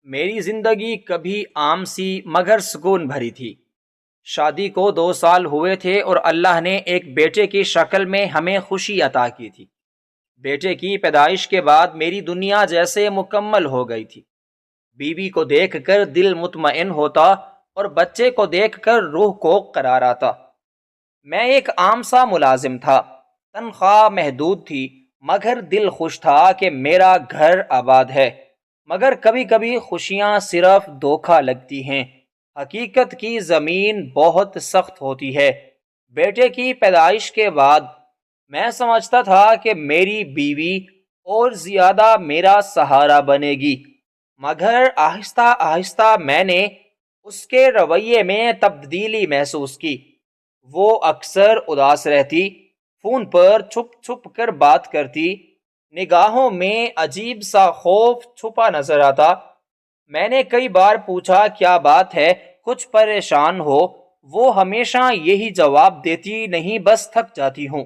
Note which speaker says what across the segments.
Speaker 1: میری زندگی کبھی عام سی مگر سکون بھری تھی۔ شادی کو 2 سال ہوئے تھے اور اللہ نے ایک بیٹے کی شکل میں ہمیں خوشی عطا کی تھی۔ بیٹے کی پیدائش کے بعد میری دنیا جیسے مکمل ہو گئی تھی۔ بیوی کو دیکھ کر دل مطمئن ہوتا اور بچے کو دیکھ کر روح کو قرار آتا۔ میں ایک عام سا ملازم تھا، تنخواہ محدود تھی، مگر دل خوش تھا کہ میرا گھر آباد ہے۔ مگر کبھی کبھی خوشیاں صرف دھوکہ لگتی ہیں، حقیقت کی زمین بہت سخت ہوتی ہے۔ بیٹے کی پیدائش کے بعد میں سمجھتا تھا کہ میری بیوی اور زیادہ میرا سہارا بنے گی، مگر آہستہ آہستہ میں نے اس کے رویے میں تبدیلی محسوس کی۔ وہ اکثر اداس رہتی، فون پر چھپ چھپ کر بات کرتی، نگاہوں میں عجیب سا خوف چھپا نظر آتا۔ میں نے کئی بار پوچھا کیا بات ہے، کچھ پریشان ہو؟ وہ ہمیشہ یہی جواب دیتی، نہیں بس تھک جاتی ہوں۔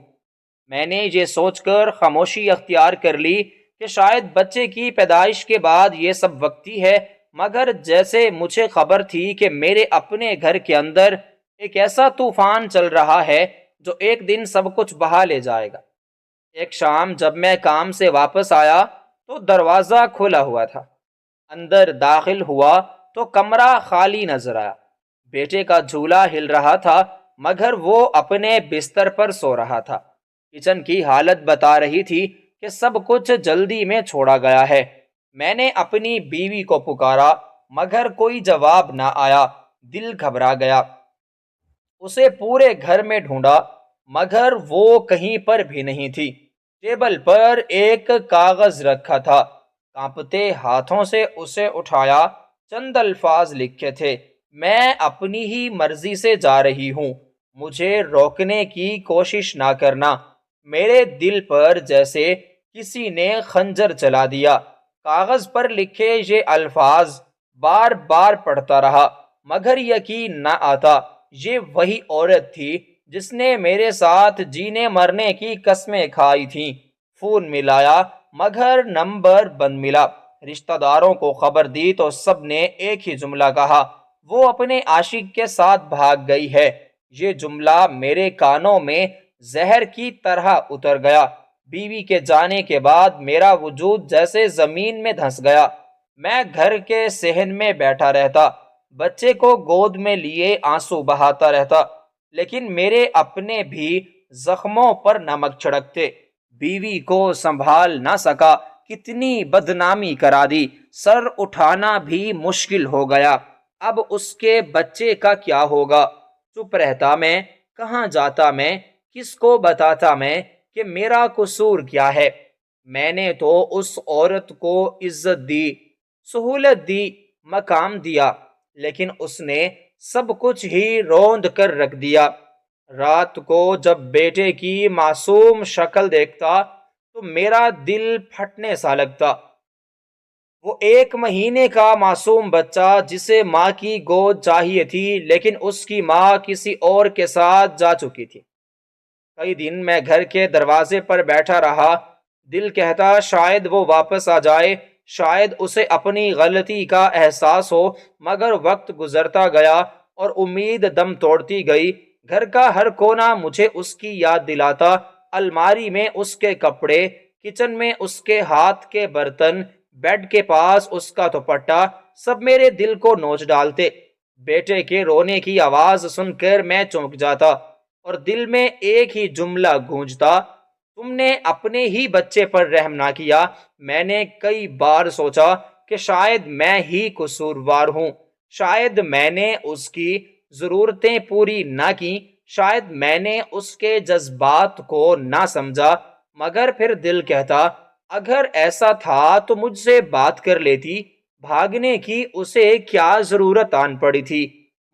Speaker 1: میں نے یہ سوچ کر خاموشی اختیار کر لی کہ شاید بچے کی پیدائش کے بعد یہ سب وقتی ہے، مگر جیسے مجھے خبر تھی کہ میرے اپنے گھر کے اندر ایک ایسا طوفان چل رہا ہے جو ایک دن سب کچھ بہا لے جائے گا۔ ایک شام جب میں کام سے واپس آیا تو دروازہ کھلا ہوا تھا۔ اندر داخل ہوا تو کمرہ خالی نظر آیا۔ بیٹے کا جھولا ہل رہا تھا، مگر وہ اپنے بستر پر سو رہا تھا۔ کچن کی حالت بتا رہی تھی کہ سب کچھ جلدی میں چھوڑا گیا ہے۔ میں نے اپنی بیوی کو پکارا، مگر کوئی جواب نہ آیا۔ دل گھبرا گیا۔ اسے پورے گھر میں ڈھونڈا، مگر وہ کہیں پر بھی نہیں تھی۔ ٹیبل پر ایک کاغذ رکھا تھا، کانپتے ہاتھوں سے اسے اٹھایا۔ چند الفاظ لکھے تھے، میں اپنی ہی مرضی سے جا رہی ہوں، مجھے روکنے کی کوشش نہ کرنا۔ میرے دل پر جیسے کسی نے خنجر چلا دیا۔ کاغذ پر لکھے یہ الفاظ بار بار پڑھتا رہا، مگر یقین نہ آتا یہ وہی عورت تھی جس نے میرے ساتھ جینے مرنے کی قسمیں کھائی تھیں۔ فون ملایا مگر نمبر بند ملا۔ رشتہ داروں کو خبر دی تو سب نے ایک ہی جملہ کہا، وہ اپنے عاشق کے ساتھ بھاگ گئی ہے۔ یہ جملہ میرے کانوں میں زہر کی طرح اتر گیا۔ بیوی کے جانے کے بعد میرا وجود جیسے زمین میں دھنس گیا۔ میں گھر کے صحن میں بیٹھا رہتا، بچے کو گود میں لیے آنسو بہاتا رہتا، لیکن میرے اپنے بھی زخموں پر نمک چھڑکتے۔ بیوی کو سنبھال نہ سکا، کتنی بدنامی کرا دی، سر اٹھانا بھی مشکل ہو گیا۔ اب اس کے بچے کا کیا ہوگا؟ چپ رہتا میں، کہاں جاتا میں، کس کو بتاتا میں کہ میرا قصور کیا ہے؟ میں نے تو اس عورت کو عزت دی، سہولت دی، مقام دیا، لیکن اس نے سب کچھ ہی روند کر رکھ دیا۔ رات کو جب بیٹے کی معصوم شکل دیکھتا تو میرا دل پھٹنے سا لگتا۔ وہ 1 مہینے کا معصوم بچہ جسے ماں کی گود چاہیے تھی، لیکن اس کی ماں کسی اور کے ساتھ جا چکی تھی۔ کئی دن میں گھر کے دروازے پر بیٹھا رہا، دل کہتا شاید وہ واپس آ جائے، شاید اسے اپنی غلطی کا احساس ہو، مگر وقت گزرتا گیا اور امید دم توڑتی گئی۔ گھر کا ہر کونا مجھے اس کی یاد دلاتا، الماری میں اس کے کپڑے، کچن میں اس کے ہاتھ کے برتن، بیڈ کے پاس اس کا دوپٹہ، سب میرے دل کو نوچ ڈالتے۔ بیٹے کے رونے کی آواز سن کر میں چونک جاتا اور دل میں ایک ہی جملہ گونجتا، تم نے اپنے ہی بچے پر رحم نہ کیا۔ میں نے کئی بار سوچا کہ شاید میں ہی قصوروار ہوں، شاید میں نے اس کی ضرورتیں پوری نہ کی، شاید میں نے اس کے جذبات کو نہ سمجھا، مگر پھر دل کہتا اگر ایسا تھا تو مجھ سے بات کر لیتی، بھاگنے کی اسے کیا ضرورت آن پڑی تھی۔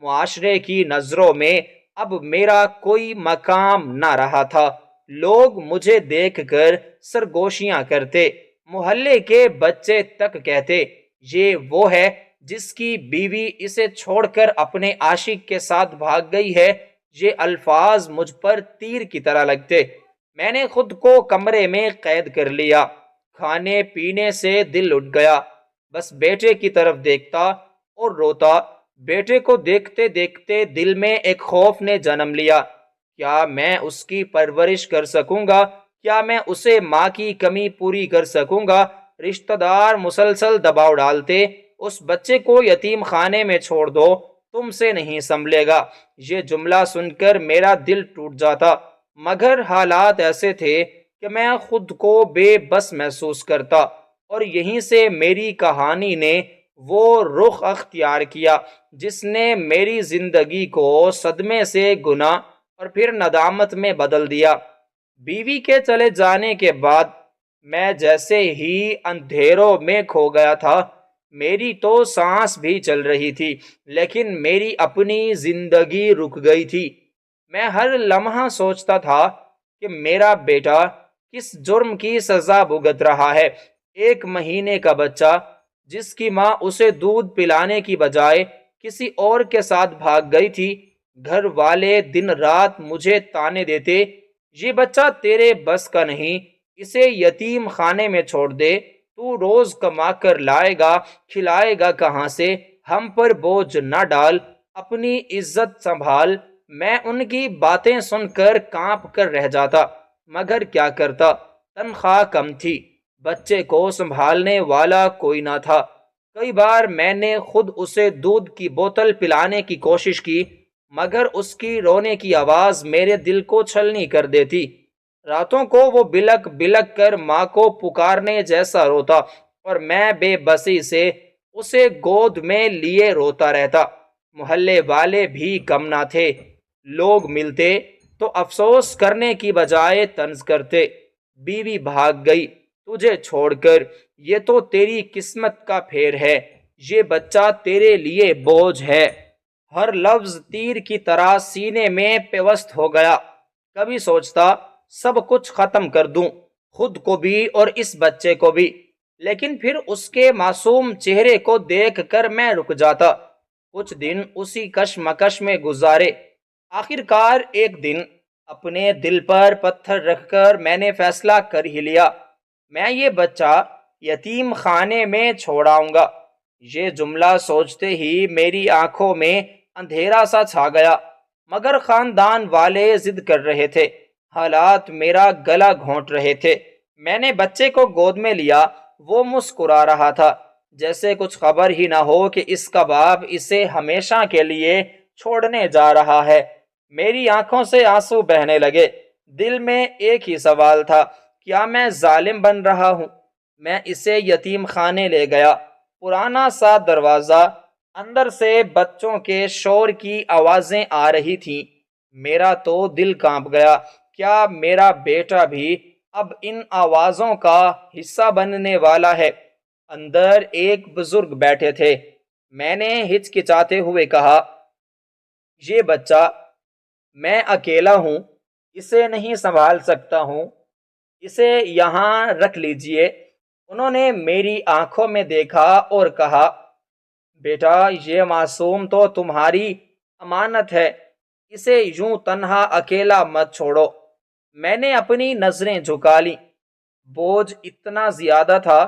Speaker 1: معاشرے کی نظروں میں اب میرا کوئی مقام نہ رہا تھا، لوگ مجھے دیکھ کر سرگوشیاں کرتے، محلے کے بچے تک کہتے یہ وہ ہے جس کی بیوی اسے چھوڑ کر اپنے عاشق کے ساتھ بھاگ گئی ہے۔ یہ الفاظ مجھ پر تیر کی طرح لگتے۔ میں نے خود کو کمرے میں قید کر لیا، کھانے پینے سے دل اٹھ گیا، بس بیٹے کی طرف دیکھتا اور روتا۔ بیٹے کو دیکھتے دیکھتے دل میں ایک خوف نے جنم لیا، کیا میں اس کی پرورش کر سکوں گا؟ کیا میں اسے ماں کی کمی پوری کر سکوں گا؟ رشتہ دار مسلسل دباؤ ڈالتے، اس بچے کو یتیم خانے میں چھوڑ دو، تم سے نہیں سنبھلے گا۔ یہ جملہ سن کر میرا دل ٹوٹ جاتا، مگر حالات ایسے تھے کہ میں خود کو بے بس محسوس کرتا، اور یہیں سے میری کہانی نے وہ رخ اختیار کیا جس نے میری زندگی کو صدمے سے گناہ اور پھر ندامت میں بدل دیا۔ بیوی کے چلے جانے کے بعد میں جیسے ہی اندھیروں میں کھو گیا تھا۔ میری تو سانس بھی چل رہی تھی، لیکن میری اپنی زندگی رک گئی تھی۔ میں ہر لمحہ سوچتا تھا کہ میرا بیٹا کس جرم کی سزا بھگت رہا ہے۔ 1 مہینے کا بچہ جس کی ماں اسے دودھ پلانے کی بجائے کسی اور کے ساتھ بھاگ گئی تھی۔ گھر والے دن رات مجھے تانے دیتے، یہ بچہ تیرے بس کا نہیں، اسے یتیم خانے میں چھوڑ دے، تو روز کما کر لائے گا، کھلائے گا کہاں سے، ہم پر بوجھ نہ ڈال، اپنی عزت سنبھال۔ میں ان کی باتیں سن کر کانپ کر رہ جاتا، مگر کیا کرتا، تنخواہ کم تھی، بچے کو سنبھالنے والا کوئی نہ تھا۔ کئی بار میں نے خود اسے دودھ کی بوتل پلانے کی کوشش کی، مگر اس کی رونے کی آواز میرے دل کو چھلنی کر دیتی۔ راتوں کو وہ بلک بلک کر ماں کو پکارنے جیسا روتا، اور میں بے بسی سے اسے گود میں لیے روتا رہتا۔ محلے والے بھی کم نہ تھے، لوگ ملتے تو افسوس کرنے کی بجائے طنز کرتے، بیوی بھاگ گئی تجھے چھوڑ کر، یہ تو تیری قسمت کا پھیر ہے، یہ بچہ تیرے لیے بوجھ ہے۔ ہر لفظ تیر کی طرح سینے میں پیوست ہو گیا۔ کبھی سوچتا سب کچھ ختم کر دوں، خود کو بھی اور اس بچے کو بھی، لیکن پھر اس کے معصوم چہرے کو دیکھ کر میں رک جاتا۔ کچھ دن اسی کشمکش میں گزارے۔ آخر کار ایک دن اپنے دل پر پتھر رکھ کر میں نے فیصلہ کر ہی لیا، میں یہ بچہ یتیم خانے میں چھوڑاؤں گا۔ یہ جملہ سوچتے ہی میری آنکھوں میں اندھیرا سا چھا گیا، مگر خاندان والے ضد کر رہے تھے، حالات میرا گلا گھونٹ رہے تھے۔ میں نے بچے کو گود میں لیا، وہ مسکرا رہا تھا، جیسے کچھ خبر ہی نہ ہو کہ اس کا باپ اسے ہمیشہ کے لیے چھوڑنے جا رہا ہے۔ میری آنکھوں سے آنسو بہنے لگے۔ دل میں ایک ہی سوال تھا، کیا میں ظالم بن رہا ہوں؟ میں اسے یتیم خانے لے گیا۔ پرانا سا دروازہ، اندر سے بچوں کے شور کی آوازیں آ رہی تھیں۔ میرا تو دل کانپ گیا، کیا میرا بیٹا بھی اب ان آوازوں کا حصہ بننے والا ہے؟ اندر ایک بزرگ بیٹھے تھے۔ میں نے ہچکچاتے ہوئے کہا، یہ بچہ میں اکیلا ہوں، اسے نہیں سنبھال سکتا ہوں، اسے یہاں رکھ لیجئے۔ انہوں نے میری آنکھوں میں دیکھا اور کہا، بیٹا یہ معصوم تو تمہاری امانت ہے، اسے یوں تنہا اکیلا مت چھوڑو۔ میں نے اپنی نظریں جھکا لیں، بوجھ اتنا زیادہ تھا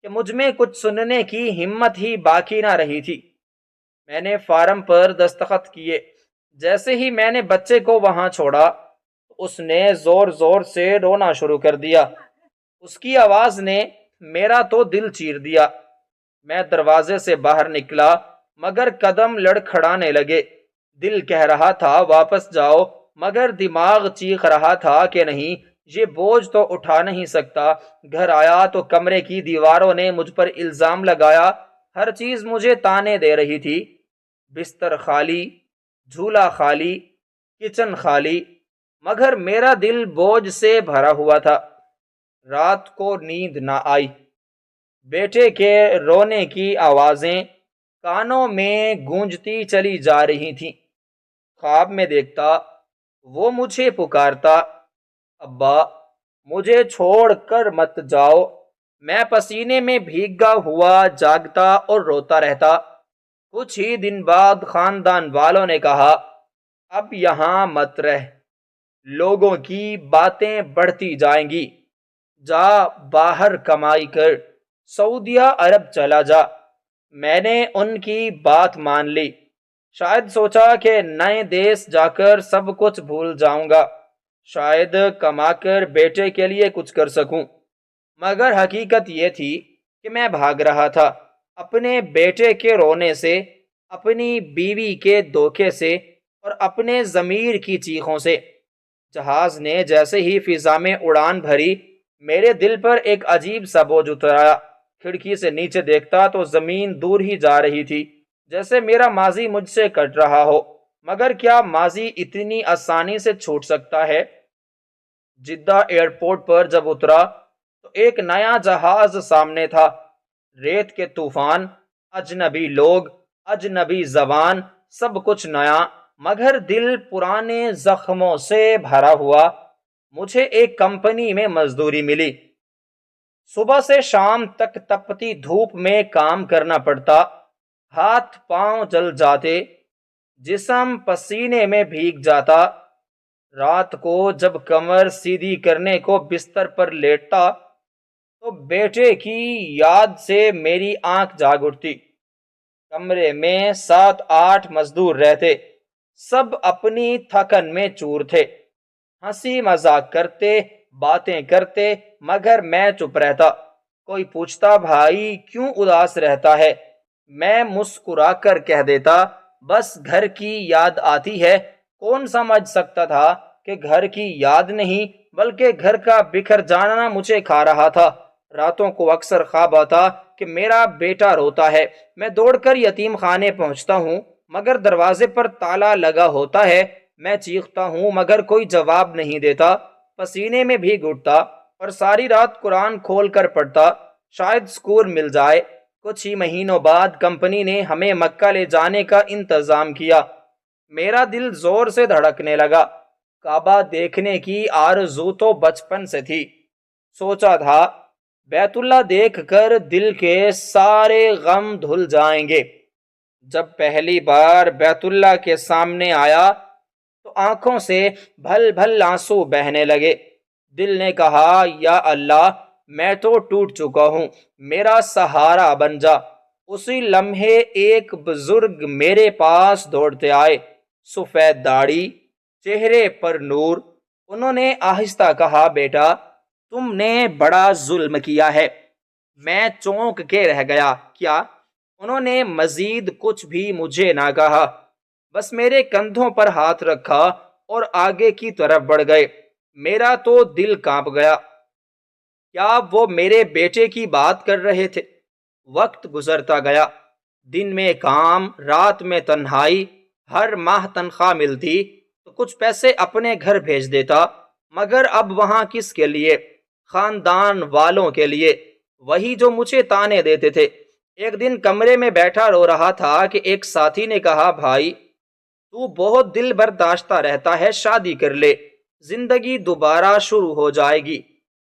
Speaker 1: کہ مجھ میں کچھ سننے کی ہمت ہی باقی نہ رہی تھی۔ میں نے فارم پر دستخط کیے۔ جیسے ہی میں نے بچے کو وہاں چھوڑا، اس نے زور زور سے رونا شروع کر دیا۔ اس کی آواز نے میرا تو دل چیر دیا۔ میں دروازے سے باہر نکلا، مگر قدم لڑکھڑانے لگے۔ دل کہہ رہا تھا واپس جاؤ، مگر دماغ چیخ رہا تھا کہ نہیں، یہ بوجھ تو اٹھا نہیں سکتا۔ گھر آیا تو کمرے کی دیواروں نے مجھ پر الزام لگایا، ہر چیز مجھے تانے دے رہی تھی۔ بستر خالی، جھولا خالی، کچن خالی، مگر میرا دل بوجھ سے بھرا ہوا تھا۔ رات کو نیند نہ آئی۔ بیٹے کے رونے کی آوازیں کانوں میں گونجتی چلی جا رہی تھیں۔ خواب میں دیکھتا وہ مجھے پکارتا، ابا مجھے چھوڑ کر مت جاؤ۔ میں پسینے میں بھیگا ہوا جاگتا اور روتا رہتا۔ کچھ ہی دن بعد خاندان والوں نے کہا، اب یہاں مت رہ، لوگوں کی باتیں بڑھتی جائیں گی، جا باہر کمائی کر۔ سعودیہ عرب چلا جا۔ میں نے ان کی بات مان لی۔ شاید سوچا کہ نئے دیس جا کر سب کچھ بھول جاؤں گا، شاید کما کر بیٹے کے لیے کچھ کر سکوں، مگر حقیقت یہ تھی کہ میں بھاگ رہا تھا، اپنے بیٹے کے رونے سے، اپنی بیوی کے دھوکے سے اور اپنے ضمیر کی چیخوں سے۔ جہاز نے جیسے ہی فضا میں اڑان بھری، میرے دل پر ایک عجیب سا بوجھ اترایا۔ کھڑکی سے نیچے دیکھتا تو زمین دور ہی جا رہی تھی، جیسے میرا ماضی مجھ سے کٹ رہا ہو۔ مگر کیا ماضی اتنی آسانی سے چھوٹ سکتا ہے؟ جدہ ایئرپورٹ پر جب اترا تو ایک نیا جہاز سامنے تھا۔ ریت کے طوفان، اجنبی لوگ، اجنبی زبان، سب کچھ نیا، مگر دل پرانے زخموں سے بھرا ہوا۔ مجھے ایک کمپنی میں مزدوری ملی۔ صبح سے شام تک تپتی دھوپ میں کام کرنا پڑتا، ہاتھ پاؤں جل جاتے، جسم پسینے میں بھیگ جاتا۔ رات کو جب کمر سیدھی کرنے کو بستر پر لیٹتا تو بیٹے کی یاد سے میری آنکھ جاگ اٹھتی۔ کمرے میں 7-8 مزدور رہتے، سب اپنی تھکن میں چور تھے، ہنسی مذاق کرتے، باتیں کرتے، مگر میں چپ رہتا۔ کوئی پوچھتا بھائی کیوں اداس رہتا ہے؟ میں مسکرا کر کہہ دیتا بس گھر کی یاد آتی ہے۔ کون سمجھ سکتا تھا کہ گھر کی یاد نہیں بلکہ گھر کا بکھر جانا مجھے کھا رہا تھا۔ راتوں کو اکثر خواب آتا کہ میرا بیٹا روتا ہے، میں دوڑ کر یتیم خانے پہنچتا ہوں مگر دروازے پر تالا لگا ہوتا ہے، میں چیختا ہوں مگر کوئی جواب نہیں دیتا، پسینے میں بھیگ اٹھتا اور ساری رات قرآن کھول کر پڑھتا، شاید سکون مل جائے۔ کچھ ہی مہینوں بعد کمپنی نے ہمیں مکہ لے جانے کا انتظام کیا۔ میرا دل زور سے دھڑکنے لگا۔ کعبہ دیکھنے کی آرزو تو بچپن سے تھی۔ سوچا تھا بیت اللہ دیکھ کر دل کے سارے غم دھل جائیں گے۔ جب پہلی بار بیت اللہ کے سامنے آیا تو آنکھوں سے بھل بھل آنسو بہنے لگے۔ دل نے کہا یا اللہ میں تو ٹوٹ چکا ہوں، میرا سہارا بن جا۔ اسی لمحے ایک بزرگ میرے پاس دوڑتے آئے، سفید داڑھی، چہرے پر نور۔ انہوں نے آہستہ کہا بیٹا تم نے بڑا ظلم کیا ہے۔ میں چونک کے رہ گیا۔ کیا؟ انہوں نے مزید کچھ بھی مجھے نہ کہا، بس میرے کندھوں پر ہاتھ رکھا اور آگے کی طرف بڑھ گئے۔ میرا تو دل کانپ گیا۔ کیا وہ میرے بیٹے کی بات کر رہے تھے؟ وقت گزرتا گیا، دن میں کام، رات میں تنہائی۔ ہر ماہ تنخواہ ملتی تو کچھ پیسے اپنے گھر بھیج دیتا، مگر اب وہاں کس کے لیے؟ خاندان والوں کے لیے، وہی جو مجھے تانے دیتے تھے۔ ایک دن کمرے میں بیٹھا رو رہا تھا کہ ایک ساتھی نے کہا بھائی تو بہت دل برداشتہ رہتا ہے، شادی کر لے، زندگی دوبارہ شروع ہو جائے گی۔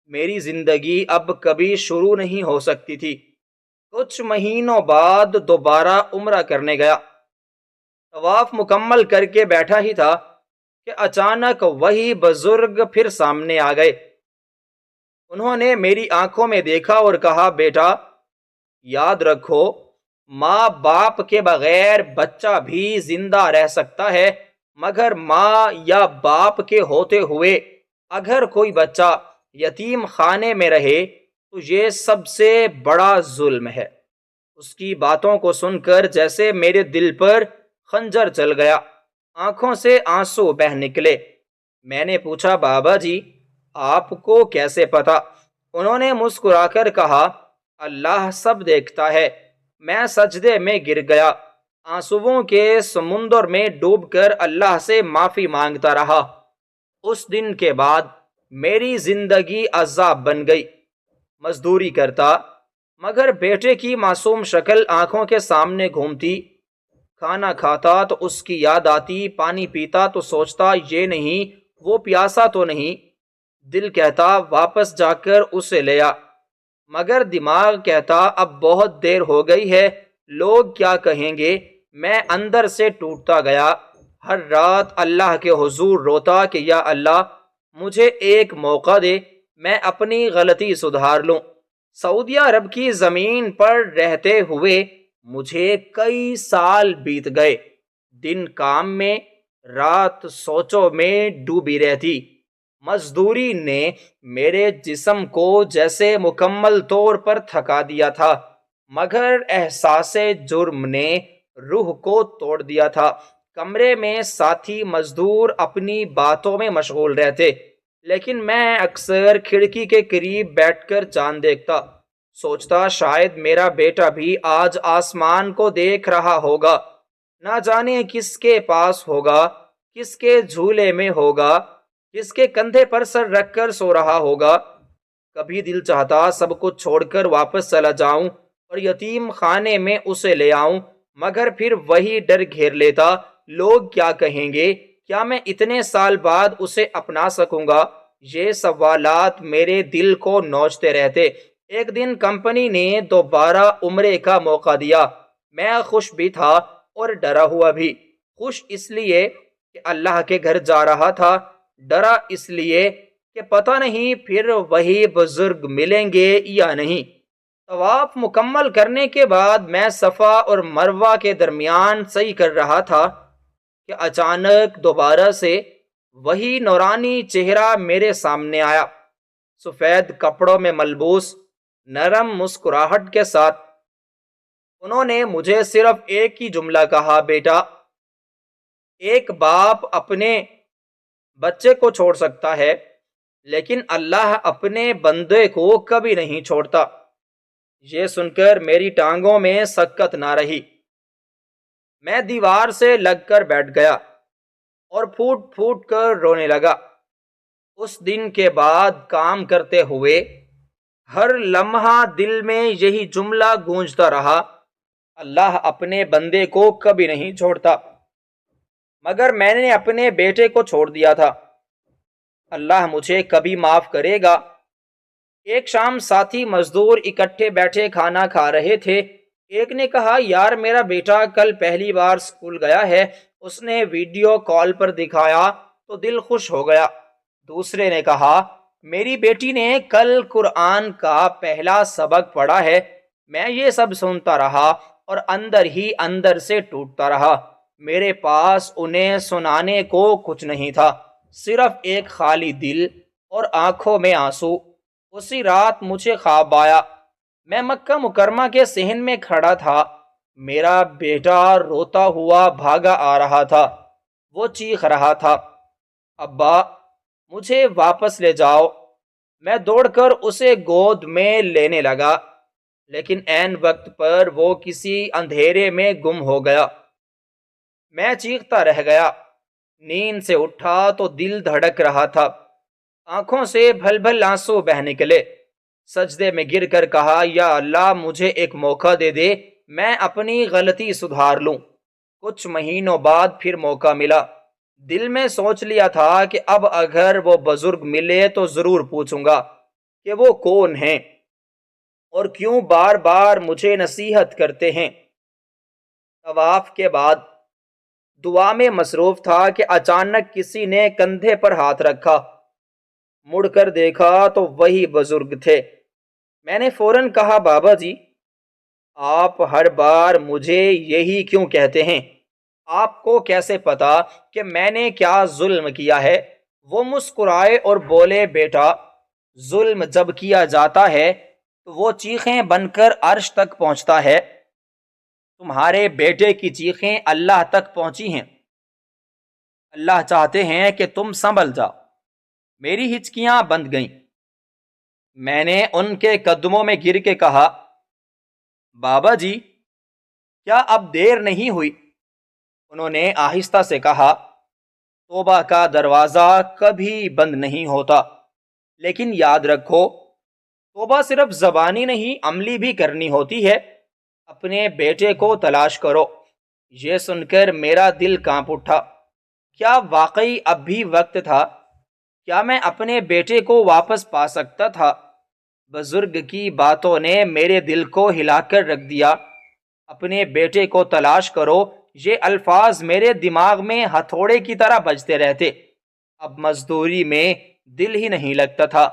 Speaker 1: میری زندگی اب کبھی شروع نہیں ہو سکتی تھی۔ کچھ مہینوں بعد دوبارہ عمرہ کرنے گیا۔ طواف مکمل کر کے بیٹھا ہی تھا کہ اچانک وہی بزرگ پھر سامنے آ گئے۔ انہوں نے میری آنکھوں میں دیکھا اور کہا بیٹا یاد رکھو ماں باپ کے بغیر بچہ بھی زندہ رہ سکتا ہے، مگر ماں یا باپ کے ہوتے ہوئے اگر کوئی بچہ یتیم خانے میں رہے تو یہ سب سے بڑا ظلم ہے۔ اس کی باتوں کو سن کر جیسے میرے دل پر خنجر چل گیا، آنکھوں سے آنسو بہہ نکلے۔ میں نے پوچھا بابا جی آپ کو کیسے پتا؟ انہوں نے مسکرا کر کہا اللہ سب دیکھتا ہے۔ میں سجدے میں گر گیا، آنسوؤں کے سمندر میں ڈوب کر اللہ سے معافی مانگتا رہا۔ اس دن کے بعد میری زندگی عذاب بن گئی۔ مزدوری کرتا مگر بیٹے کی معصوم شکل آنکھوں کے سامنے گھومتی، کھانا کھاتا تو اس کی یاد آتی، پانی پیتا تو سوچتا یہ نہیں وہ پیاسا تو نہیں، دل کہتا واپس جا کر اسے لے آ، مگر دماغ کہتا اب بہت دیر ہو گئی ہے، لوگ کیا کہیں گے۔ میں اندر سے ٹوٹتا گیا۔ ہر رات اللہ کے حضور روتا کہ یا اللہ مجھے ایک موقع دے، میں اپنی غلطی سدھار لوں۔ سعودی عرب کی زمین پر رہتے ہوئے مجھے کئی سال بیت گئے، دن کام میں، رات سوچوں میں ڈوبی رہتی۔ مزدوری نے میرے جسم کو جیسے مکمل طور پر تھکا دیا تھا، مگر احساس جرم نے روح کو توڑ دیا تھا۔ کمرے میں ساتھی مزدور اپنی باتوں میں مشغول رہتے، لیکن میں اکثر کھڑکی کے قریب بیٹھ کر چاند دیکھتا، سوچتا شاید میرا بیٹا بھی آج آسمان کو دیکھ رہا ہوگا، نہ جانے کس کے پاس ہوگا، کس کے جھولے میں ہوگا، کس کے کندھے پر سر رکھ کر سو رہا ہوگا۔ کبھی دل چاہتا سب کچھ چھوڑ کر واپس چلا جاؤں اور یتیم خانے میں اسے لے آؤں، مگر پھر وہی ڈر گھیر لیتا، لوگ کیا کہیں گے، کیا میں اتنے سال بعد اسے اپنا سکوں گا؟ یہ سوالات میرے دل کو نوچتے رہتے۔ ایک دن کمپنی نے دوبارہ عمرے کا موقع دیا۔ میں خوش بھی تھا اور ڈرا ہوا بھی۔ خوش اس لیے کہ اللہ کے گھر جا رہا تھا، ڈرا اس لیے کہ پتہ نہیں پھر وہی بزرگ ملیں گے یا نہیں۔ طواف مکمل کرنے کے بعد میں صفا اور مروہ کے درمیان سعی کر رہا تھا کہ اچانک دوبارہ سے وہی نورانی چہرہ میرے سامنے آیا، سفید کپڑوں میں ملبوس، نرم مسکراہٹ کے ساتھ۔ انہوں نے مجھے صرف ایک ہی جملہ کہا، بیٹا، ایک باپ اپنے بچے کو چھوڑ سکتا ہے، لیکن اللہ اپنے بندے کو کبھی نہیں چھوڑتا۔ یہ سن کر میری ٹانگوں میں سکت نہ رہی، میں دیوار سے لگ کر بیٹھ گیا اور پھوٹ پھوٹ کر رونے لگا۔ اس دن کے بعد کام کرتے ہوئے ہر لمحہ دل میں یہی جملہ گونجتا رہا، اللہ اپنے بندے کو کبھی نہیں چھوڑتا۔ مگر میں نے اپنے بیٹے کو چھوڑ دیا تھا، اللہ مجھے کبھی معاف کرے گا؟ ایک شام ساتھی مزدور اکٹھے بیٹھے کھانا کھا رہے تھے۔ ایک نے کہا، یار میرا بیٹا کل پہلی بار اسکول گیا ہے، اس نے ویڈیو کال پر دکھایا تو دل خوش ہو گیا۔ دوسرے نے کہا، میری بیٹی نے کل قرآن کا پہلا سبق پڑھا ہے۔ میں یہ سب سنتا رہا اور اندر ہی اندر سے ٹوٹتا رہا۔ میرے پاس انہیں سنانے کو کچھ نہیں تھا، صرف ایک خالی دل اور آنکھوں میں آنسو۔ اسی رات مجھے خواب آیا، میں مکہ مکرمہ کے صحن میں کھڑا تھا، میرا بیٹا روتا ہوا بھاگا آ رہا تھا۔ وہ چیخ رہا تھا، ابا مجھے واپس لے جاؤ۔ میں دوڑ کر اسے گود میں لینے لگا، لیکن عین وقت پر وہ کسی اندھیرے میں گم ہو گیا۔ میں چیختا رہ گیا۔ نیند سے اٹھا تو دل دھڑک رہا تھا، آنکھوں سے بھل بھل آنسو بہہ نکلے۔ سجدے میں گر کر کہا، یا اللہ مجھے ایک موقع دے دے، میں اپنی غلطی سدھار لوں۔ کچھ مہینوں بعد پھر موقع ملا۔ دل میں سوچ لیا تھا کہ اب اگر وہ بزرگ ملے تو ضرور پوچھوں گا کہ وہ کون ہیں اور کیوں بار بار مجھے نصیحت کرتے ہیں۔ طواف کے بعد دعا میں مصروف تھا کہ اچانک کسی نے کندھے پر ہاتھ رکھا۔ مڑ کر دیکھا تو وہی بزرگ تھے۔ میں نے فوراً کہا، بابا جی آپ ہر بار مجھے یہی کیوں کہتے ہیں؟ آپ کو کیسے پتا کہ میں نے کیا ظلم کیا ہے؟ وہ مسکرائے اور بولے، بیٹا ظلم جب کیا جاتا ہے تو وہ چیخیں بن کر عرش تک پہنچتا ہے۔ تمہارے بیٹے کی چیخیں اللہ تک پہنچی ہیں، اللہ چاہتے ہیں کہ تم سنبھل جاؤ۔ میری ہچکیاں بند گئیں۔ میں نے ان کے قدموں میں گر کے کہا، بابا جی کیا اب دیر نہیں ہوئی؟ انہوں نے آہستہ سے کہا، توبہ کا دروازہ کبھی بند نہیں ہوتا، لیکن یاد رکھو توبہ صرف زبانی نہیں عملی بھی کرنی ہوتی ہے۔ اپنے بیٹے کو تلاش کرو۔ یہ سن کر میرا دل کانپ اٹھا۔ کیا واقعی اب بھی وقت تھا؟ کیا میں اپنے بیٹے کو واپس پا سکتا تھا؟ بزرگ کی باتوں نے میرے دل کو ہلا کر رکھ دیا۔ اپنے بیٹے کو تلاش کرو، یہ الفاظ میرے دماغ میں ہتھوڑے کی طرح بجتے رہتے۔ اب مزدوری میں دل ہی نہیں لگتا تھا۔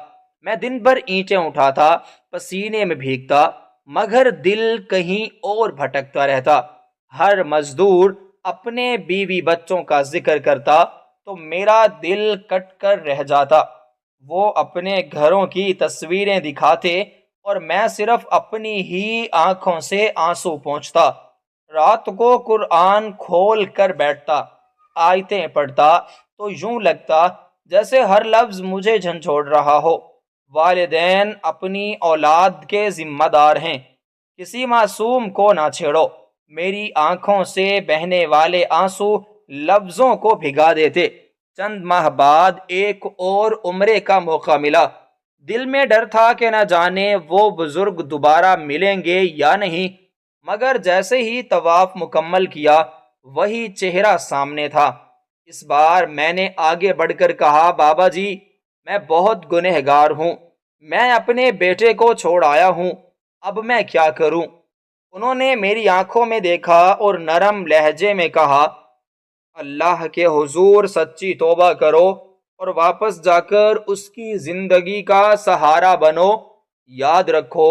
Speaker 1: میں دن بھر اینٹیں اٹھاتا، پسینے میں بھیگتا، مگر دل کہیں اور بھٹکتا رہتا۔ ہر مزدور اپنے بیوی بچوں کا ذکر کرتا تو میرا دل کٹ کر رہ جاتا۔ وہ اپنے گھروں کی تصویریں دکھاتے اور میں صرف اپنی ہی آنکھوں سے آنسو پونچھتا۔ رات کو قرآن کھول کر بیٹھتا، آیتیں پڑھتا تو یوں لگتا جیسے ہر لفظ مجھے جھنجھوڑ رہا ہو۔ والدین اپنی اولاد کے ذمہ دار ہیں، کسی معصوم کو نہ چھیڑو۔ میری آنکھوں سے بہنے والے آنسو لفظوں کو بھگا دیتے۔ چند ماہ بعد ایک اور عمرے کا موقع ملا۔ دل میں ڈر تھا کہ نہ جانے وہ بزرگ دوبارہ ملیں گے یا نہیں، مگر جیسے ہی طواف مکمل کیا وہی چہرہ سامنے تھا۔ اس بار میں نے آگے بڑھ کر کہا، بابا جی میں بہت گنہگار ہوں، میں اپنے بیٹے کو چھوڑ آیا ہوں، اب میں کیا کروں؟ انہوں نے میری آنکھوں میں دیکھا اور نرم لہجے میں کہا، اللہ کے حضور سچی توبہ کرو اور واپس جا کر اس کی زندگی کا سہارا بنو۔ یاد رکھو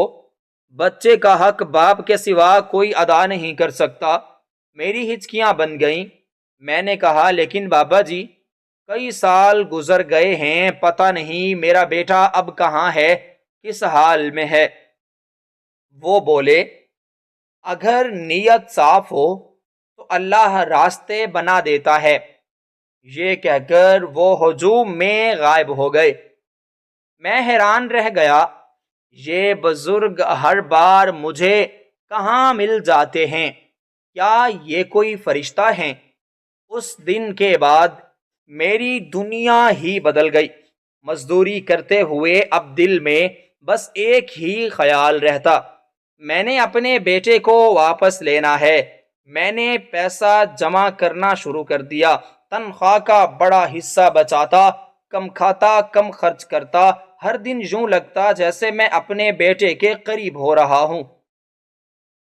Speaker 1: بچے کا حق باپ کے سوا کوئی ادا نہیں کر سکتا۔ میری ہچکیاں بن گئیں۔ میں نے کہا، لیکن بابا جی کئی سال گزر گئے ہیں، پتہ نہیں میرا بیٹا اب کہاں ہے، کس حال میں ہے۔ وہ بولے، اگر نیت صاف ہو تو اللہ راستے بنا دیتا ہے۔ یہ کہہ کر وہ ہجوم میں غائب ہو گئے۔ میں حیران رہ گیا، یہ بزرگ ہر بار مجھے کہاں مل جاتے ہیں؟ کیا یہ کوئی فرشتہ ہیں؟ اس دن کے بعد میری دنیا ہی بدل گئی۔ مزدوری کرتے ہوئے اب دل میں بس ایک ہی خیال رہتا، میں نے اپنے بیٹے کو واپس لینا ہے۔ میں نے پیسہ جمع کرنا شروع کر دیا، تنخواہ کا بڑا حصہ بچاتا، کم کھاتا کم خرچ کرتا۔ ہر دن یوں لگتا جیسے میں اپنے بیٹے کے قریب ہو رہا ہوں۔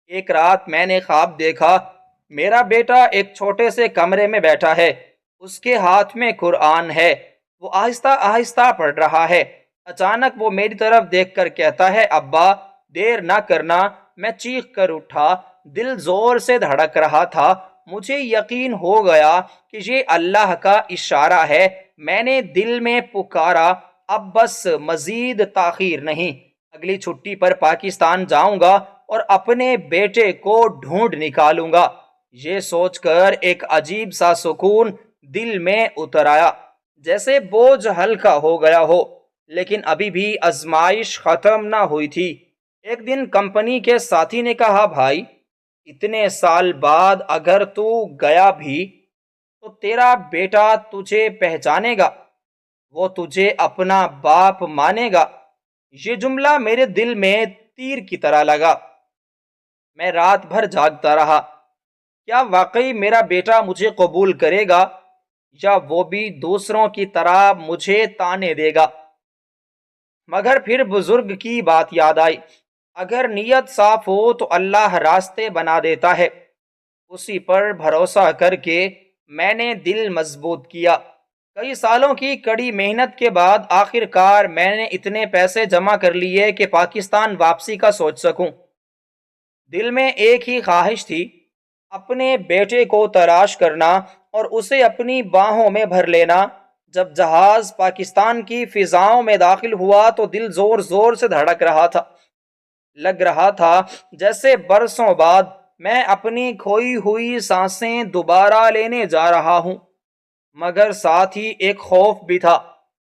Speaker 1: ایک رات میں نے خواب دیکھا، میرا بیٹا ایک چھوٹے سے کمرے میں بیٹھا ہے، اس کے ہاتھ میں قرآن ہے، وہ آہستہ آہستہ پڑھ رہا ہے۔ اچانک وہ میری طرف دیکھ کر کہتا ہے، ابا دیر نہ کرنا۔ میں چیخ کر اٹھا، دل زور سے دھڑک رہا تھا۔ مجھے یقین ہو گیا کہ یہ اللہ کا اشارہ ہے۔ میں نے دل میں پکارا، اب بس مزید تاخیر نہیں، اگلی چھٹی پر پاکستان جاؤں گا اور اپنے بیٹے کو ڈھونڈ نکالوں گا۔ یہ سوچ کر ایک عجیب سا سکون دل میں اتر آیا، جیسے بوجھ ہلکا ہو گیا ہو۔ لیکن ابھی بھی آزمائش ختم نہ ہوئی تھی۔ ایک دن کمپنی کے ساتھی نے کہا، بھائی اتنے سال بعد اگر تو گیا بھی تو تیرا بیٹا تجھے پہچانے گا، وہ تجھے اپنا باپ مانے گا۔ یہ جملہ میرے دل میں تیر کی طرح لگا۔ میں رات بھر جاگتا رہا، کیا واقعی میرا بیٹا مجھے قبول کرے گا یا وہ بھی دوسروں کی طرح مجھے تانے دے گا؟ مگر پھر بزرگ کی بات یاد آئی، اگر نیت صاف ہو تو اللہ راستے بنا دیتا ہے۔ اسی پر بھروسہ کر کے میں نے دل مضبوط کیا۔ کئی سالوں کی کڑی محنت کے بعد آخر کار میں نے اتنے پیسے جمع کر لیے کہ پاکستان واپسی کا سوچ سکوں۔ دل میں ایک ہی خواہش تھی، اپنے بیٹے کو تلاش کرنا اور اسے اپنی باہوں میں بھر لینا۔ جب جہاز پاکستان کی فضاؤں میں داخل ہوا تو دل زور زور سے دھڑک رہا تھا۔ لگ رہا تھا جیسے برسوں بعد میں اپنی کھوئی ہوئی سانسیں دوبارہ لینے جا رہا ہوں، مگر ساتھ ہی ایک خوف بھی تھا،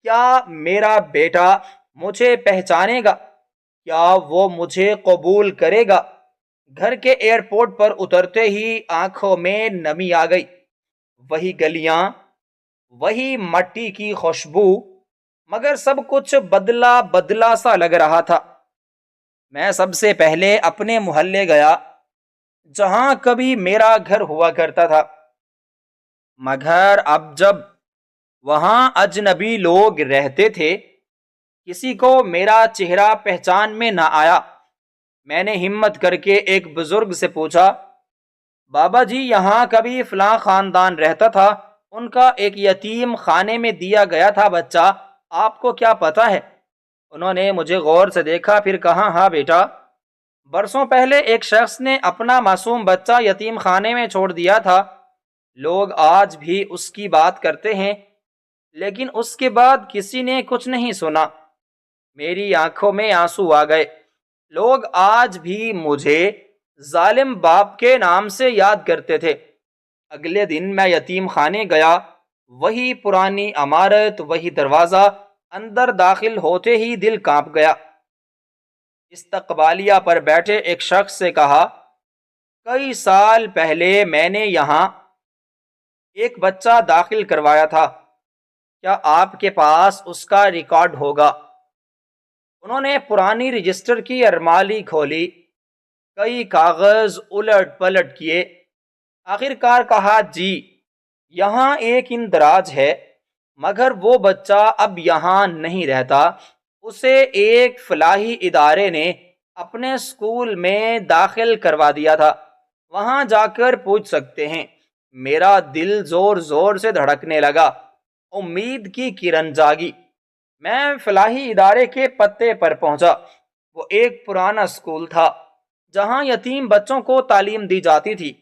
Speaker 1: کیا میرا بیٹا مجھے پہچانے گا؟ کیا وہ مجھے قبول کرے گا؟ گھر کے ایئرپورٹ پر اترتے ہی آنکھوں میں نمی آ گئی۔ وہی گلیاں، وہی مٹی کی خوشبو، مگر سب کچھ بدلا بدلا سا لگ رہا تھا۔ میں سب سے پہلے اپنے محلے گیا جہاں کبھی میرا گھر ہوا کرتا تھا، مگر اب جب وہاں اجنبی لوگ رہتے تھے کسی کو میرا چہرہ پہچان میں نہ آیا۔ میں نے ہمت کر کے ایک بزرگ سے پوچھا، بابا جی یہاں کبھی فلاں خاندان رہتا تھا، ان کا ایک یتیم خانے میں دیا گیا تھا بچہ، آپ کو کیا پتہ ہے؟ انہوں نے مجھے غور سے دیکھا، پھر کہا، ہاں بیٹا، برسوں پہلے ایک شخص نے اپنا معصوم بچہ یتیم خانے میں چھوڑ دیا تھا۔ لوگ آج بھی اس کی بات کرتے ہیں، لیکن اس کے بعد کسی نے کچھ نہیں سنا۔ میری آنکھوں میں آنسو آ گئے۔ لوگ آج بھی مجھے ظالم باپ کے نام سے یاد کرتے تھے۔ اگلے دن میں یتیم خانے گیا، وہی پرانی عمارت، وہی دروازہ، اندر داخل ہوتے ہی دل کانپ گیا۔ استقبالیہ پر بیٹھے ایک شخص سے کہا، کئی سال پہلے میں نے یہاں ایک بچہ داخل کروایا تھا، کیا آپ کے پاس اس کا ریکارڈ ہوگا؟ انہوں نے پرانی رجسٹر کی ارمالی کھولی، کئی کاغذ الٹ پلٹ کیے، آخر کار کہا، جی یہاں ایک اندراج ہے، مگر وہ بچہ اب یہاں نہیں رہتا، اسے ایک فلاحی ادارے نے اپنے اسکول میں داخل کروا دیا تھا، وہاں جا کر پوچھ سکتے ہیں۔ میرا دل زور زور سے دھڑکنے لگا، امید کی کرن جاگی۔ میں فلاحی ادارے کے پتے پر پہنچا۔ وہ ایک پرانا اسکول تھا جہاں یتیم بچوں کو تعلیم دی جاتی تھی۔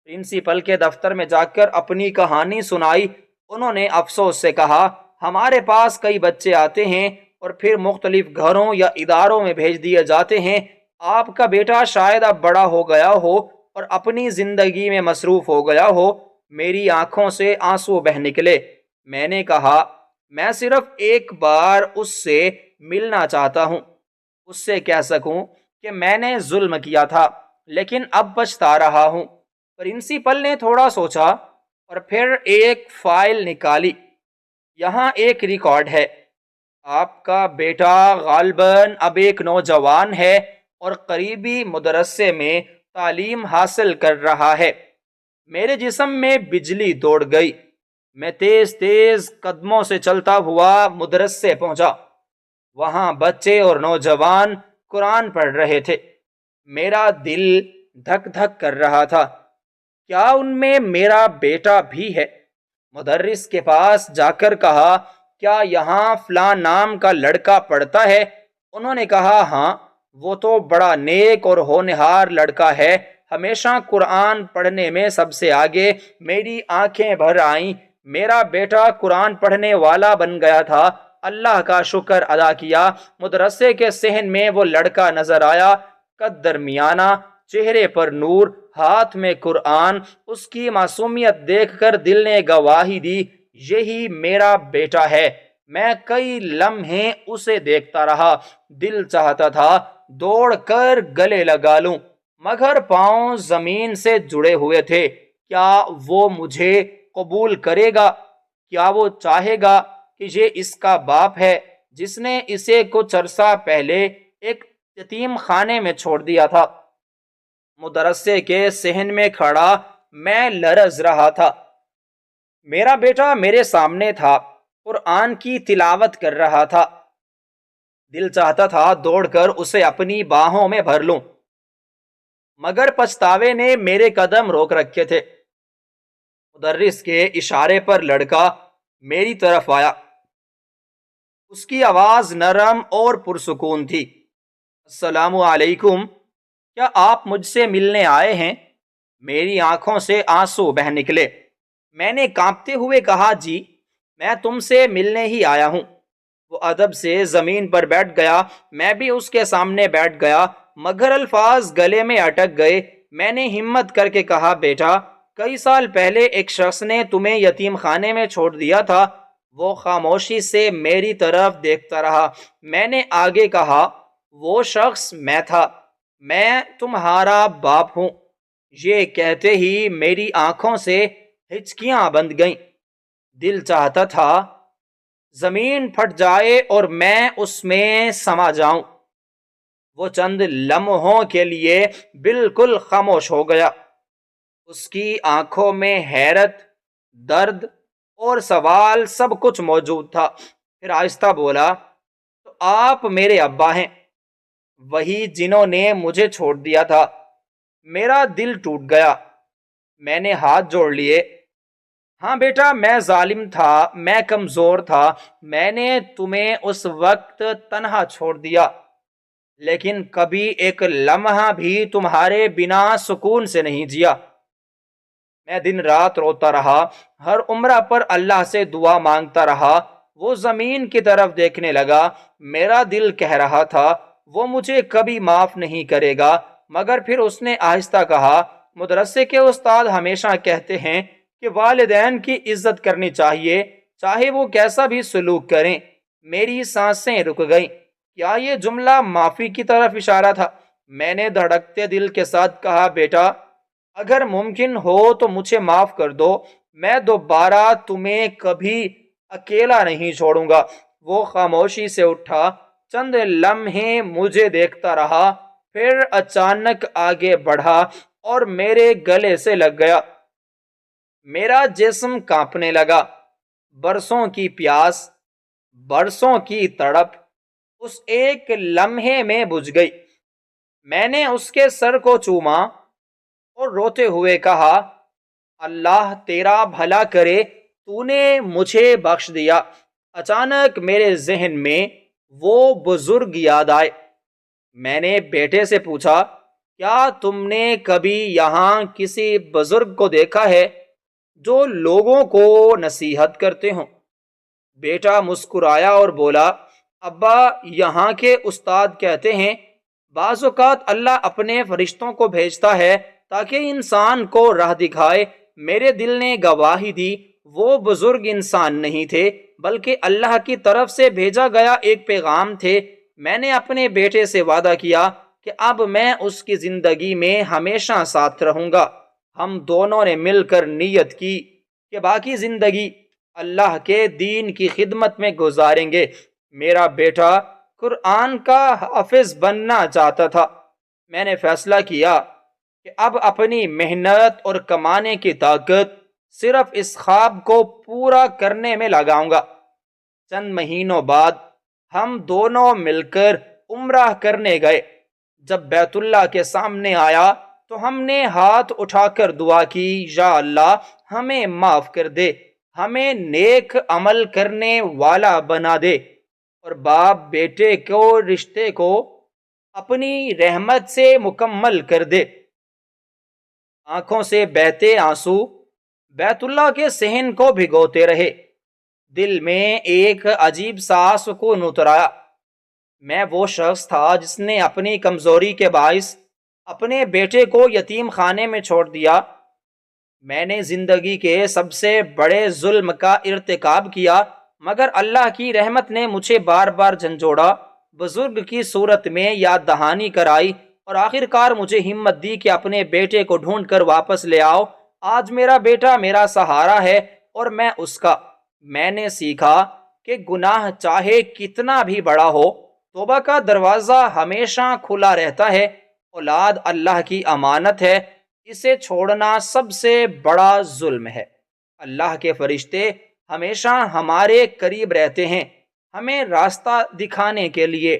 Speaker 1: پرنسپل کے دفتر میں جا کر اپنی کہانی سنائی۔ انہوں نے افسوس سے کہا، ہمارے پاس کئی بچے آتے ہیں اور پھر مختلف گھروں یا اداروں میں بھیج دیے جاتے ہیں۔ آپ کا بیٹا شاید اب بڑا ہو گیا ہو اور اپنی زندگی میں مصروف ہو گیا ہو۔ میری آنکھوں سے آنسو بہہ نکلے۔ میں نے کہا، میں صرف ایک بار اس سے ملنا چاہتا ہوں، اس سے کہہ سکوں کہ میں نے ظلم کیا تھا لیکن اب پچھتا رہا ہوں۔ پرنسپل نے تھوڑا سوچا اور پھر ایک فائل نکالی۔ یہاں ایک ریکارڈ ہے، آپ کا بیٹا غالباً اب ایک نوجوان ہے اور قریبی مدرسے میں تعلیم حاصل کر رہا ہے۔ میرے جسم میں بجلی دوڑ گئی۔ میں تیز تیز قدموں سے چلتا ہوا مدرسے پہنچا۔ وہاں بچے اور نوجوان قرآن پڑھ رہے تھے۔ میرا دل دھک دھک کر رہا تھا، کیا ان میں میرا بیٹا بھی ہے؟ مدرس کے پاس جا کر کہا، کیا یہاں فلاں نام کا لڑکا پڑھتا ہے؟ انہوں نے کہا، ہاں، وہ تو بڑا نیک اور ہونہار لڑکا ہے، ہمیشہ قرآن پڑھنے میں سب سے آگے۔ میری آنکھیں بھر آئیں۔ میرا بیٹا قرآن پڑھنے والا بن گیا تھا۔ اللہ کا شکر ادا کیا۔ مدرسے کے صحن میں وہ لڑکا نظر آیا، قد درمیانہ، چہرے پر نور، ہاتھ میں قرآن۔ اس کی معصومیت دیکھ کر دل نے گواہی دی، یہی میرا بیٹا ہے۔ میں کئی لمحے اسے دیکھتا رہا، دل چاہتا تھا دوڑ کر گلے لگا لوں، مگر پاؤں زمین سے جڑے ہوئے تھے۔ کیا وہ مجھے قبول کرے گا؟ کیا وہ چاہے گا کہ یہ اس کا باپ ہے جس نے اسے کچھ عرصہ پہلے ایک یتیم خانے میں چھوڑ دیا تھا؟ مدرسے کے صحن میں کھڑا میں لرز رہا تھا۔ میرا بیٹا میرے سامنے تھا، قرآن کی تلاوت کر رہا تھا۔ دل چاہتا تھا دوڑ کر اسے اپنی باہوں میں بھر لوں، مگر پچھتاوے نے میرے قدم روک رکھے تھے۔ مدرس کے اشارے پر لڑکا میری طرف آیا۔ اس کی آواز نرم اور پرسکون تھی۔ السلام علیکم، کیا آپ مجھ سے ملنے آئے ہیں؟ میری آنکھوں سے آنسو بہہ نکلے۔ میں نے کانپتے ہوئے کہا، جی میں تم سے ملنے ہی آیا ہوں۔ وہ ادب سے زمین پر بیٹھ گیا، میں بھی اس کے سامنے بیٹھ گیا، مگر الفاظ گلے میں اٹک گئے۔ میں نے ہمت کر کے کہا، بیٹا کئی سال پہلے ایک شخص نے تمہیں یتیم خانے میں چھوڑ دیا تھا۔ وہ خاموشی سے میری طرف دیکھتا رہا۔ میں نے آگے کہا، وہ شخص میں تھا، میں تمہارا باپ ہوں۔ یہ کہتے ہی میری آنکھوں سے ہچکیاں بند گئیں۔ دل چاہتا تھا زمین پھٹ جائے اور میں اس میں سما جاؤں۔ وہ چند لمحوں کے لیے بالکل خاموش ہو گیا۔ اس کی آنکھوں میں حیرت، درد اور سوال سب کچھ موجود تھا۔ پھر آہستہ بولا، تو آپ میرے ابا ہیں، وہی جنہوں نے مجھے چھوڑ دیا تھا۔ میرا دل ٹوٹ گیا۔ میں نے ہاتھ جوڑ لیے۔ ہاں بیٹا، میں ظالم تھا، میں کمزور تھا، میں نے تمہیں اس وقت تنہا چھوڑ دیا، لیکن کبھی ایک لمحہ بھی تمہارے بنا سکون سے نہیں جیا۔ میں دن رات روتا رہا، ہر عمرہ پر اللہ سے دعا مانگتا رہا۔ وہ زمین کی طرف دیکھنے لگا، میرا دل کہہ رہا تھا وہ مجھے کبھی معاف نہیں کرے گا، مگر پھر اس نے آہستہ کہا، مدرسے کے استاد ہمیشہ کہتے ہیں کہ والدین کی عزت کرنی چاہیے، چاہے وہ کیسا بھی سلوک کریں۔ میری سانسیں رک گئیں۔ کیا یہ جملہ معافی کی طرف اشارہ تھا؟ میں نے دھڑکتے دل کے ساتھ کہا، بیٹا اگر ممکن ہو تو مجھے معاف کر دو، میں دوبارہ تمہیں کبھی اکیلا نہیں چھوڑوں گا۔ وہ خاموشی سے اٹھا، چند لمحے مجھے دیکھتا رہا، پھر اچانک آگے بڑھا اور میرے گلے سے لگ گیا۔ میرا جسم کانپنے لگا۔ برسوں کی پیاس، برسوں کی تڑپ اس ایک لمحے میں بجھ گئی۔ میں نے اس کے سر کو چوما اور روتے ہوئے کہا، اللہ تیرا بھلا کرے، تو نے مجھے بخش دیا۔ اچانک میرے ذہن میں وہ بزرگ یاد آئے۔ میں نے بیٹے سے پوچھا، کیا تم نے کبھی یہاں کسی بزرگ کو دیکھا ہے جو لوگوں کو نصیحت کرتے ہوں؟ بیٹا مسکرایا اور بولا، ابا یہاں کے استاد کہتے ہیں بعض اوقات اللہ اپنے فرشتوں کو بھیجتا ہے تاکہ انسان کو راہ دکھائے۔ میرے دل نے گواہی دی، وہ بزرگ انسان نہیں تھے بلکہ اللہ کی طرف سے بھیجا گیا ایک پیغام تھے۔ میں نے اپنے بیٹے سے وعدہ کیا کہ اب میں اس کی زندگی میں ہمیشہ ساتھ رہوں گا۔ ہم دونوں نے مل کر نیت کی کہ باقی زندگی اللہ کے دین کی خدمت میں گزاریں گے۔ میرا بیٹا قرآن کا حافظ بننا چاہتا تھا۔ میں نے فیصلہ کیا کہ اب اپنی محنت اور کمانے کی طاقت صرف اس خواب کو پورا کرنے میں لگاؤں گا۔ چند مہینوں بعد ہم دونوں مل کر عمرہ کرنے گئے۔ جب بیت اللہ کے سامنے آیا تو ہم نے ہاتھ اٹھا کر دعا کی، یا اللہ ہمیں معاف کر دے، ہمیں نیک عمل کرنے والا بنا دے، اور باپ بیٹے کو رشتے کو اپنی رحمت سے مکمل کر دے۔ آنکھوں سے بہتے آنسو بیت اللہ کے صحن کو بھگوتے رہے۔ دل میں ایک عجیب سا سکون اتر آیا۔ میں وہ شخص تھا جس نے اپنی کمزوری کے باعث اپنے بیٹے کو یتیم خانے میں چھوڑ دیا۔ میں نے زندگی کے سب سے بڑے ظلم کا ارتکاب کیا، مگر اللہ کی رحمت نے مجھے بار بار جھنجھوڑا، بزرگ کی صورت میں یاد دہانی کرائی، اور آخر کار مجھے ہمت دی کہ اپنے بیٹے کو ڈھونڈ کر واپس لے آؤ۔ آج میرا بیٹا میرا سہارا ہے اور میں اس کا۔ میں نے سیکھا کہ گناہ چاہے کتنا بھی بڑا ہو، توبہ کا دروازہ ہمیشہ کھلا رہتا ہے۔ اولاد اللہ کی امانت ہے، اسے چھوڑنا سب سے بڑا ظلم ہے۔ اللہ کے فرشتے ہمیشہ ہمارے قریب رہتے ہیں، ہمیں راستہ دکھانے کے لیے۔